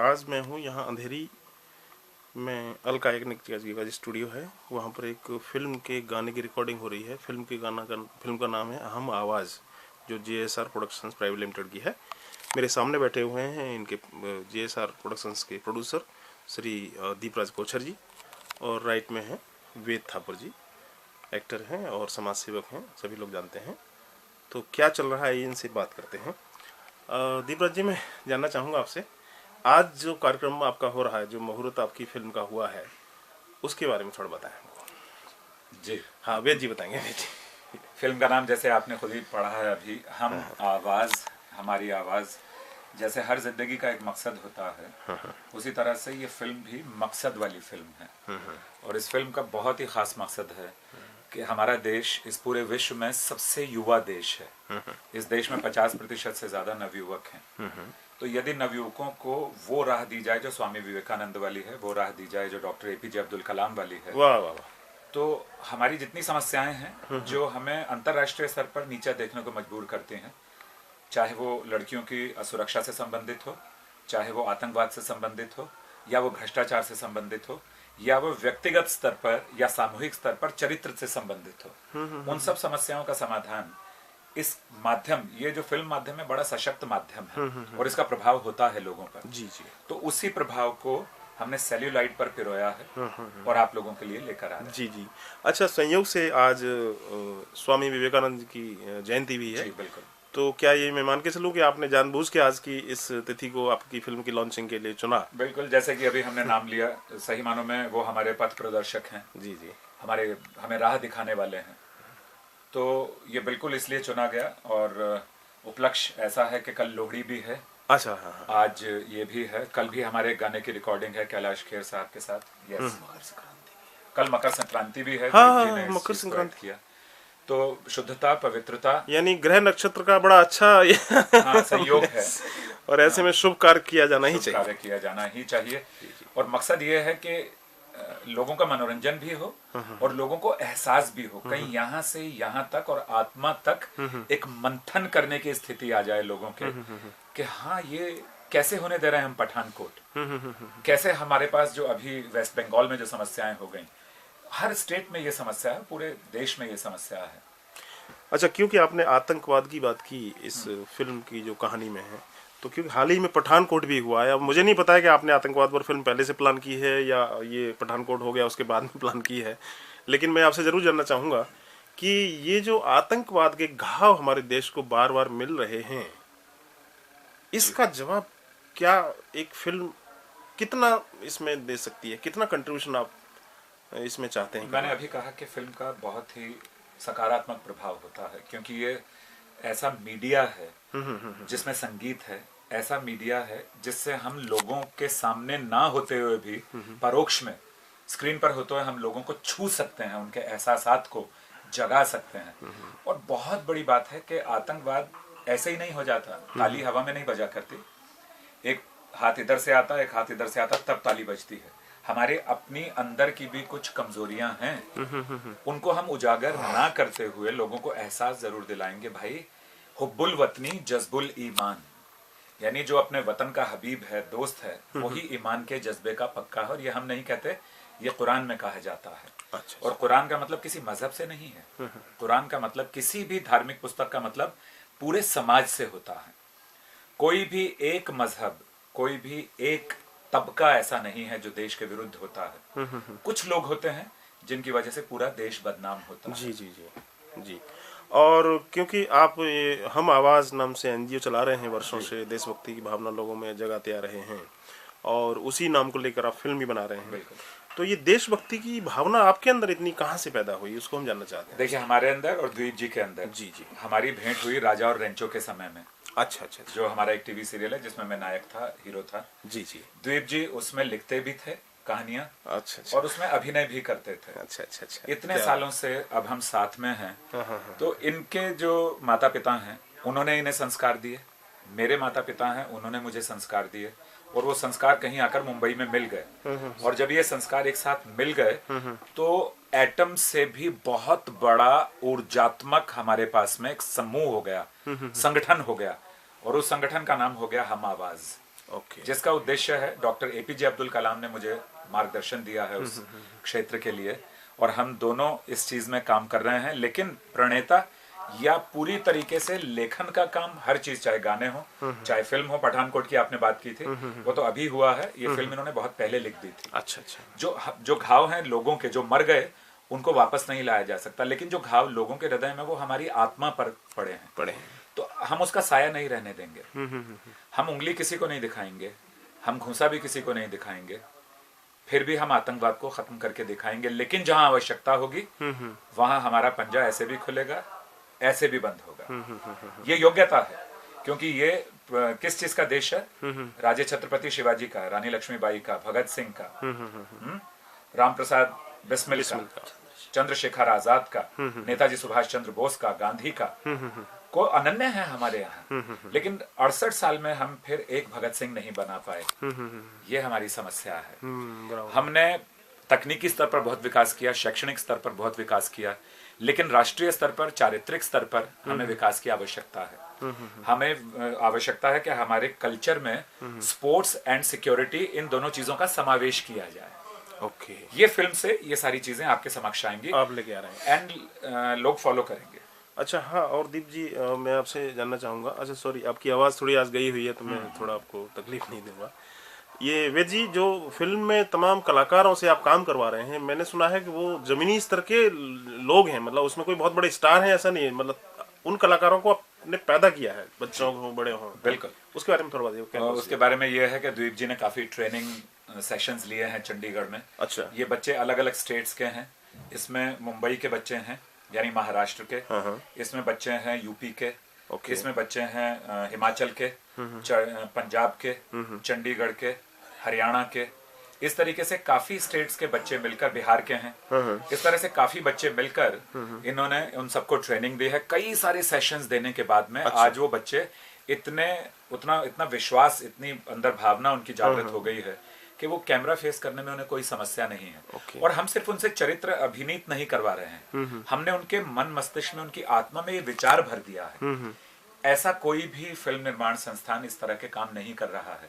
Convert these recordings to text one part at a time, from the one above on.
आज मैं हूँ यहाँ अंधेरी में अलकायनिक का स्टूडियो है। वहाँ पर एक फिल्म के गाने की रिकॉर्डिंग हो रही है। फिल्म का नाम है हम आवाज़, जो JSR प्रोडक्शंस प्राइवेट लिमिटेड की है। मेरे सामने बैठे हुए हैं इनके JSR प्रोडक्शंस के प्रोड्यूसर श्री दीपराज कोचर जी, और राइट में हैं वेद थापर जी, एक्टर हैं और समाज सेवक हैं, सभी लोग जानते हैं। तो क्या चल रहा है इनसे बात करते हैं। दीपराज जी, मैं जानना चाहूँगा आपसे, आज जो कार्यक्रम आपका हो रहा है, जो मुहूर्त आपकी फिल्म का हुआ है, उसके बारे में थोड़ा बताएं हमको। जी हाँ, वेद जी बताएंगे। वेद जी। फिल्म का नाम जैसे आपने खुद ही पढ़ा है अभी, हम आवाज़, हमारी आवाज़। जैसे हर जिंदगी का एक मकसद होता है, उसी तरह से ये फिल्म भी मकसद वाली फिल्म है। और इस फिल्म का बहुत ही खास मकसद है कि हमारा देश इस पूरे विश्व में सबसे युवा देश है। इस देश में 50% से ज़्यादा नवयुवक हैं। तो यदि नवयुवकों को वो राह दी जाए जो स्वामी विवेकानंद वाली है, वो राह दी जाए जो डॉक्टर APJ अब्दुल कलाम वाली है, वाह वाह वाह। तो हमारी जितनी समस्याएं हैं जो हमें अंतर्राष्ट्रीय स्तर पर नीचा देखने को मजबूर करती हैं, चाहे वो लड़कियों की असुरक्षा से संबंधित हो, चाहे वो आतंकवाद से संबंधित हो, या वो भ्रष्टाचार से संबंधित हो, या वो व्यक्तिगत स्तर पर या सामूहिक स्तर पर चरित्र से संबंधित हो, उन सब समस्याओं का समाधान इस माध्यम, ये जो फिल्म माध्यम है, बड़ा सशक्त माध्यम है और इसका प्रभाव होता है लोगों पर। जी जी। तो उसी प्रभाव को हमने सेल्यूलाइट पर पिरोया है और आप लोगों के लिए लेकर आ रहे हैं। जी जी। अच्छा, संयोग से आज स्वामी विवेकानंद की जयंती भी है। जी बिल्कुल। तो क्या ये मैं मान के चलूँ कि आपने जानबूझ के आज की इस तिथि को आपकी फिल्म की लॉन्चिंग के लिए चुना? बिल्कुल, जैसे कि अभी हमने नाम लिया, सही मानों में वो हमारे पथ प्रदर्शक हैं। जी जी। हमें राह दिखाने वाले हैं। तो ये बिल्कुल इसलिए चुना गया, और उपलक्ष्य ऐसा है कि कल लोहड़ी भी है। अच्छा, हाँ हाँ। आज ये भी है, कल भी हमारे गाने की रिकॉर्डिंग है कैलाश खेर साहब के साथ। यस, कल मकर संक्रांति भी है। हाँ जी ने हाँ, इस मकर चीज को संक्रांति ऐड किया। तो शुद्धता, पवित्रता, यानी ग्रह नक्षत्र का बड़ा अच्छा हाँ, संयोग है। और ऐसे में शुभ कार्य किया जाना ही शुभ चाहिए। कार्य किया जाना ही चाहिए। और मकसद ये है कि लोगों का मनोरंजन भी हो और लोगों को एहसास भी हो, कहीं यहाँ से यहाँ तक और आत्मा तक एक मंथन करने की स्थिति आ जाए लोगों के, कि हाँ, ये कैसे होने दे रहे हैं हम पठानकोट, कैसे हमारे पास जो अभी वेस्ट बंगाल में जो समस्याएं हो गई, हर स्टेट में ये समस्या है, पूरे देश में ये समस्या है। अच्छा, क्योंकि आपने आतंकवाद की बात की इस फिल्म की जो कहानी में है, तो क्योंकि हाल ही में पठानकोट भी हुआ है। अब मुझे नहीं पता है कि आपने आतंकवाद पर फिल्म पहले से प्लान की है या ये पठानकोट हो गया उसके बाद में प्लान की है, लेकिन मैं आपसे जरूर जानना चाहूँगा कि ये जो आतंकवाद के घाव हमारे देश को बार बार मिल रहे हैं, इसका जवाब क्या एक फिल्म कितना इसमें दे सकती है, कितना कंट्रीब्यूशन आप इसमें चाहते हैं? मैंने अभी कहा कि फिल्म का बहुत ही सकारात्मक प्रभाव होता है, क्योंकि ये ऐसा मीडिया है जिसमें संगीत है, ऐसा मीडिया है जिससे हम लोगों के सामने ना होते हुए भी परोक्ष में, स्क्रीन पर होते हुए हम लोगों को छू सकते हैं, उनके एहसासात को जगा सकते हैं। और बहुत बड़ी बात है कि आतंकवाद ऐसे ही नहीं हो जाता, ताली हवा में नहीं बजा करती। एक हाथ इधर से आता, एक हाथ इधर से आता, तब ताली बजती है। हमारे अपनी अंदर की भी कुछ कमजोरियां हैं, उनको हम उजागर ना करते हुए लोगों को एहसास जरूर दिलाएंगे, भाई हुब्बुल वतनी जज्बुल ईमान, यानी जो अपने वतन का हबीब है, दोस्त है, वही ईमान के जज्बे का पक्का है। और ये हम नहीं कहते, ये कुरान में कहा जाता है। अच्छा। और कुरान का मतलब किसी मजहब से नहीं है, कुरान का मतलब, किसी भी धार्मिक पुस्तक का मतलब पूरे समाज से होता है। कोई भी एक मजहब, कोई भी एक तबका ऐसा नहीं है जो देश के विरुद्ध होता है। कुछ लोग होते हैं जिनकी वजह से पूरा देश बदनाम होता है। जी जी जी जी। और क्योंकि आप ये हम आवाज़ नाम से NGO चला रहे हैं वर्षों से, देशभक्ति की भावना लोगों में जगाते आ रहे हैं, और उसी नाम को लेकर आप फिल्म भी बना रहे हैं। तो ये देशभक्ति की भावना आपके अंदर इतनी कहाँ से पैदा हुई, उसको हम जानना चाहते हैं। देखिए, हमारे अंदर और द्वीप जी के अंदर जी जी। हमारी भेंट हुई राजा और रेंचो के समय में। अच्छा अच्छा अच्छा। जो हमारा एक टीवी सीरियल है जिसमें मैं नायक था, हीरो था। जी जी। द्वीप जी उसमें लिखते भी थे कहानियां, अच्छा अच्छा। और उसमें अभिनय भी करते थे। अच्छा अच्छा अच्छा। इतने सालों से अब हम साथ में हैं। तो इनके जो माता पिता हैं, उन्होंने इन्हें संस्कार दिए, मेरे माता पिता हैं, उन्होंने मुझे संस्कार दिए, और वो संस्कार कहीं आकर मुंबई में मिल गए। और जब ये संस्कार एक साथ मिल गए, तो एटम से भी बहुत बड़ा ऊर्जात्मक हमारे पास में एक समूह हो गया, संगठन हो गया, और उस संगठन का नाम हो गया हम आवाज। ओके। जिसका उद्देश्य है, डॉक्टर एपीजे अब्दुल कलाम ने मुझे मार्गदर्शन दिया है उस क्षेत्र के लिए, और हम दोनों इस चीज में काम कर रहे हैं। लेकिन प्रणेता या पूरी तरीके से लेखन का काम, हर चीज, चाहे गाने हो, चाहे फिल्म हो, पठानकोट की आपने बात की थी, वो तो अभी हुआ है, ये फिल्म इन्होंने बहुत पहले लिख दी थी। अच्छा अच्छा। जो घाव हैं लोगों के, जो मर गए, उनको वापस नहीं लाया जा सकता, लेकिन जो घाव लोगों के हृदय में, वो हमारी आत्मा पर पड़े हैं, तो हम उसका साया नहीं रहने देंगे। हम उंगली किसी को नहीं दिखाएंगे, हम घूंसा भी किसी को नहीं दिखाएंगे, फिर भी हम आतंकवाद को खत्म करके दिखाएंगे। लेकिन जहां आवश्यकता होगी वहां हमारा पंजा ऐसे भी खुलेगा, ऐसे भी बंद होगा। ये योग्यता है, क्योंकि ये किस चीज का देश है? राजे छत्रपति शिवाजी का, रानी लक्ष्मीबाई का, भगत सिंह का, राम प्रसाद बिस्मिल का, चंद्रशेखर आजाद का, नेताजी सुभाष चंद्र बोस का, गांधी का, को अनन्य है हमारे यहाँ। लेकिन 68 साल में हम फिर एक भगत सिंह नहीं बना पाए। ये हमारी समस्या है। हमने तकनीकी स्तर पर बहुत विकास किया, शैक्षणिक स्तर पर बहुत विकास किया, लेकिन राष्ट्रीय स्तर पर, चारित्रिक स्तर पर हमें विकास की आवश्यकता है। हमें आवश्यकता है कि हमारे कल्चर में स्पोर्ट्स एंड सिक्योरिटी, इन दोनों चीजों का समावेश किया जाए। ओके। ये फिल्म से ये सारी चीजें आपके समक्ष आएंगी, आप लेके आ रहे हैं, एंड लोग फॉलो करेंगे। अच्छा हाँ। और दीप जी, मैं आपसे जानना चाहूँगा, अच्छा सॉरी, आपकी आवाज़ थोड़ी आज गई हुई है, तो मैं थोड़ा आपको तकलीफ नहीं दूंगा। ये वेद जी, जो फिल्म में तमाम कलाकारों से आप काम करवा रहे हैं, मैंने सुना है कि वो जमीनी स्तर के लोग हैं, मतलब उसमें कोई बहुत बड़े स्टार हैं ऐसा नहीं है, मतलब उन कलाकारों को आपने पैदा किया है, बच्चों को, बड़े हों। बिल्कुल। उसके बारे में थोड़ा बताइए। उसके बारे में ये है कि द्वीप जी ने काफी ट्रेनिंग सेशंस लिए हैं चंडीगढ़ में। अच्छा। ये बच्चे अलग अलग स्टेट्स के हैं। इसमें मुंबई के बच्चे हैं, यानी महाराष्ट्र के। इसमें बच्चे हैं यूपी के। इसमें बच्चे हैं हिमाचल के, पंजाब के, चंडीगढ़ के, हरियाणा के। इस तरीके से काफी स्टेट्स के बच्चे मिलकर, बिहार के हैं, इस तरह से काफी बच्चे मिलकर इन्होंने उन सबको ट्रेनिंग दी है। कई सारे सेशंस देने के बाद में आज वो बच्चे इतना विश्वास, इतनी अंदर भावना उनकी जागृत हो गई है कि वो कैमरा फेस करने में उन्हें कोई समस्या नहीं है। और हम सिर्फ उनसे चरित्र अभिनीत नहीं करवा रहे हैं, हमने उनके मन मस्तिष्क में, उनकी आत्मा में ये विचार भर दिया है। ऐसा कोई भी फिल्म निर्माण संस्थान इस तरह के काम नहीं कर रहा है।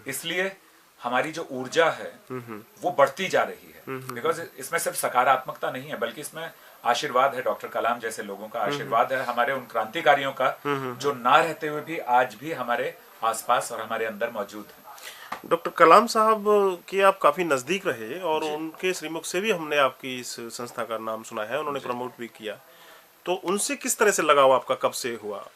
इसलिए हमारी जो ऊर्जा है वो बढ़ती जा रही है, बिकॉज इसमें सिर्फ सकारात्मकता नहीं है, बल्कि इसमें आशीर्वाद है, डॉक्टर कलाम जैसे लोगों का आशीर्वाद है, हमारे उन क्रांतिकारियों का जो ना रहते हुए भी आज भी हमारे आसपास और हमारे अंदर मौजूद है। डॉक्टर कलाम साहब के आप काफी नजदीक रहे, और उनके श्रीमुख से भी हमने आपकी इस संस्था का नाम सुना है, उन्होंने प्रमोट भी किया। तो उनसे किस तरह से लगाव आपका कब से हुआ?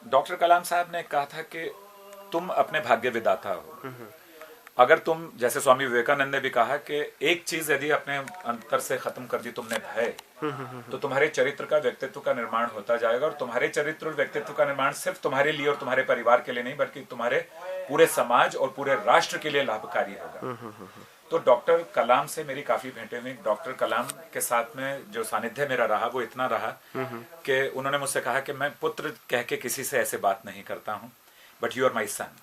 डॉक्टर कलाम साहब ने कहा था कि तुम अपने भाग्य विधाता हो। अगर तुम, जैसे स्वामी विवेकानंद ने भी कहा कि एक चीज यदि अपने अंतर से खत्म कर दी तुमने, भय, तो तुम्हारे चरित्र का, व्यक्तित्व का निर्माण होता जाएगा। और तुम्हारे चरित्र और व्यक्तित्व का निर्माण सिर्फ तुम्हारे लिए और तुम्हारे परिवार के लिए नहीं, बल्कि तुम्हारे पूरे समाज और पूरे राष्ट्र के लिए लाभकारी होगा। तो डॉक्टर कलाम से मेरी काफी भेंटें हुई। डॉक्टर कलाम के साथ में जो सानिध्य मेरा रहा वो इतना रहा कि उन्होंने मुझसे कहा कि मैं पुत्र कह के किसी से ऐसे बात नहीं करता हूँ, बट यू आर माई सन।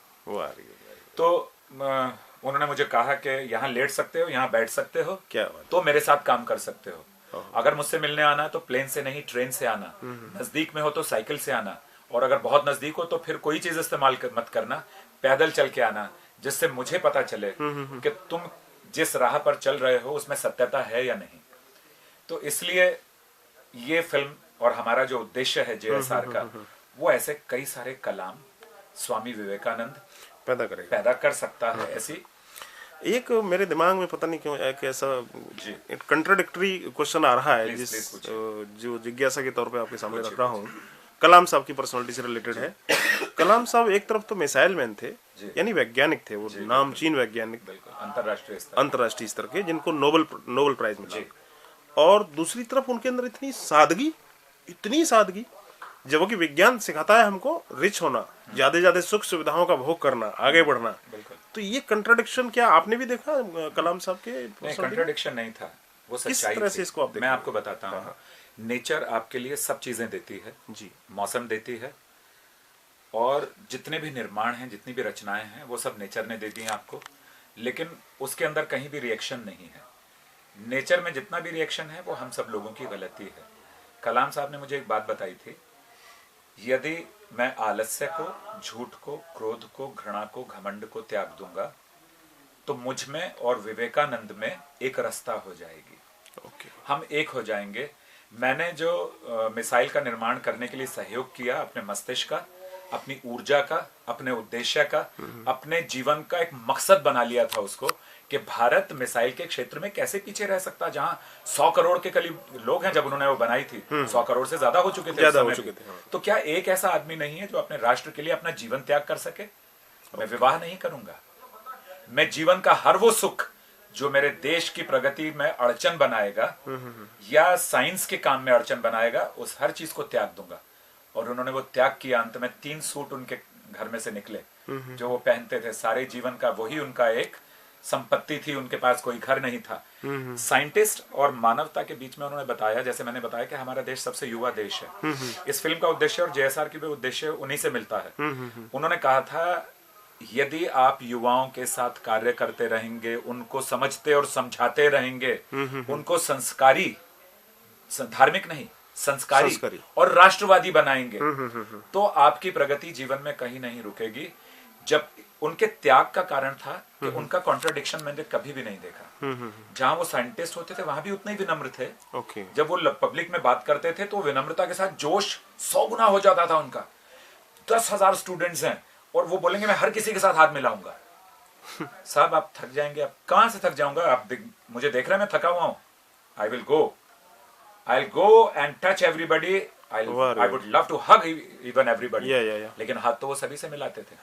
तो उन्होंने मुझे कहा कि यहाँ लेट सकते हो, यहाँ बैठ सकते हो, क्या तो मेरे साथ काम कर सकते हो। अगर मुझसे मिलने आना तो प्लेन से नहीं, ट्रेन से आना। नजदीक में हो तो साइकिल से आना, और अगर बहुत नजदीक हो तो फिर कोई चीज इस्तेमाल मत करना, पैदल चल के आना, जिससे मुझे पता चले कि तुम जिस राह पर चल रहे हो उसमें सत्यता है या नहीं। तो इसलिए ये फिल्म और हमारा जो उद्देश्य है JSR का, वो ऐसे कई सारे कलाम स्वामी विवेकानंद पैदा कर सकता है। ऐसी एक मेरे दिमाग में पता नहीं क्यों एक ऐसा कंट्राडिक्टरी क्वेश्चन आ रहा है, जो जिज्ञासा के तौर पे आपके सामने रख रहा हूँ। कलाम साहब की पर्सनालिटी से रिलेटेड है। कलाम साहब एक तरफ तो मिसाइल मैन थे, यानी वैज्ञानिक थे, वो नामचीन वैज्ञानिक, अंतर्राष्ट्रीय स्तर के, जिनको नोबेल प्राइज मिला। और दूसरी तरफ उनके अंदर इतनी सादगी, जबकि विज्ञान सिखाता है हमको रिच होना, ज्यादा सुख सुविधाओं का भोग करना, आगे बढ़ना। तो ये कंट्राडिक्शन क्या आपने भी देखा कलाम साहब के? नहीं, कंट्राडिक्शन नहीं था, वो सच्चाई किस तरह से इसको आप मैं आपको बताता हूँ। नेचर आपके लिए सब चीजें देती है जी, मौसम देती है, और जितने भी निर्माण हैं, जितनी भी रचनाएं हैं, वो सब नेचर ने दे दी हैं आपको। लेकिन उसके अंदर कहीं भी रिएक्शन नहीं है। नेचर में जितना भी रिएक्शन है वो हम सब लोगों की गलती है। कलाम साहब ने मुझे एक बात बताई थी यदि मैं आलस्य को, झूठ को, क्रोध को, घृणा को, घमंड को त्याग दूंगा तो मुझ में और विवेकानंद में एक रास्ता हो जाएगी। हम एक हो जाएंगे। मैंने जो मिसाइल का निर्माण करने के लिए सहयोग किया, अपने मस्तिष्क का, अपनी ऊर्जा का, अपने उद्देश्य का, अपने जीवन का एक मकसद बना लिया था उसको, कि भारत मिसाइल के क्षेत्र में कैसे पीछे रह सकता, जहां 100 करोड़ के करीब लोग हैं जब उन्होंने वो बनाई थी। 100 करोड़ से ज्यादा हो चुके थे उस समय। तो क्या एक ऐसा आदमी नहीं है जो अपने राष्ट्र के लिए अपना जीवन त्याग कर सके? मैं विवाह नहीं करूंगा। मैं जीवन का हर वो सुख जो मेरे देश की प्रगति में अड़चन बनाएगा या साइंस के काम में अड़चन बनाएगा, उस हर चीज को त्याग दूंगा। और उन्होंने वो त्याग किया। अंत में 3 सूट उनके घर में से निकले जो वो पहनते थे। सारे जीवन का वही उनका एक संपत्ति थी, उनके पास कोई घर नहीं था। साइंटिस्ट और मानवता के बीच में उन्होंने बताया, जैसे मैंने बताया कि हमारा देश सबसे युवा देश है। इस फिल्म का उद्देश्य और जेएसआर की भी उद्देश्य उन्हीं से मिलता है। उन्होंने कहा था, यदि आप युवाओं के साथ कार्य करते रहेंगे, उनको समझते और समझाते रहेंगे, उनको संस्कारी, धार्मिक नहीं, संस्कारी और राष्ट्रवादी बनाएंगे, तो आपकी प्रगति जीवन में कहीं नहीं रुकेगी। जब उनके त्याग का कारण था कि उनका कॉन्ट्राडिक्शन मैंने कभी भी नहीं देखा। जहां वो साइंटिस्ट होते थे वहां भी उतने ही विनम्र थे। जब वो पब्लिक में बात करते थे तो विनम्रता के साथ जोश 100 गुना हो जाता था उनका। 10,000 स्टूडेंट्स हैं और वो बोलेंगे मैं हर किसी के साथ हाथ मिलाऊंगा। साहब आप थक जाएंगे। आप कहां से थक जाऊंगा? आप मुझे देख रहे हैं, मैं थका हुआ हूं। I will go, I'll go and touch everybody. I would love to hug even everybody. लेकिन हाथ तो वो सभी से मिलाते थे।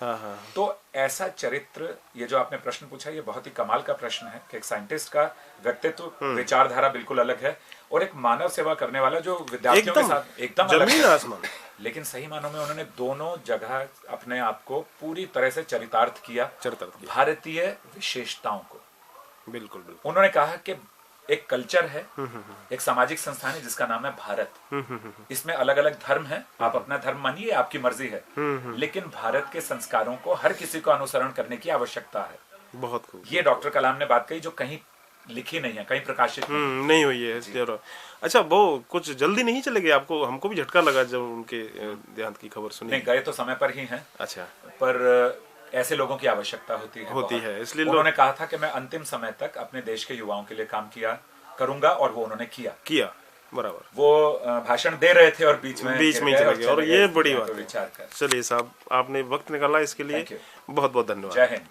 तो ऐसा चरित्र, ये जो आपने प्रश्न पूछा, ये बहुत ही कमाल का प्रश्न है कि एक साइंटिस्ट का व्यक्तित्व, विचारधारा बिल्कुल अलग है, और एक मानव सेवा करने वाला जो विद्यार्थियों के साथ एकदम अलग है। लेकिन सही मानों में उन्होंने दोनों जगह अपने आप को पूरी तरह से चरितार्थ किया, भारतीय विशेषताओं को। बिल्कुल। उन्होंने कहा कि एक कल्चर है, एक सामाजिक संस्थान है जिसका नाम है भारत। इसमें अलग अलग धर्म है, आप अपना धर्म मानिए, आपकी मर्जी है, लेकिन भारत के संस्कारों को हर किसी को अनुसरण करने की आवश्यकता है। बहुत खूब। ये डॉक्टर कलाम ने बात कही जो कहीं लिखी नहीं है, कहीं प्रकाशित नहीं हुई है। अच्छा, वो कुछ जल्दी नहीं चले गए आपको? हमको भी झटका लगा जब उनके देहांत की खबर सुनी। नहीं, गए तो समय पर ही हैं। अच्छा। पर ऐसे लोगों की आवश्यकता होती है, इसलिए उन्होंने कहा था कि मैं अंतिम समय तक अपने देश के युवाओं के लिए काम किया करूंगा, और वो उन्होंने किया। बराबर। वो भाषण दे रहे थे और बीच में चले गए, और ये बड़ी बात है। चलिए साहब, आपने वक्त निकाला इसके लिए, बहुत बहुत धन्यवाद। जय हिंद।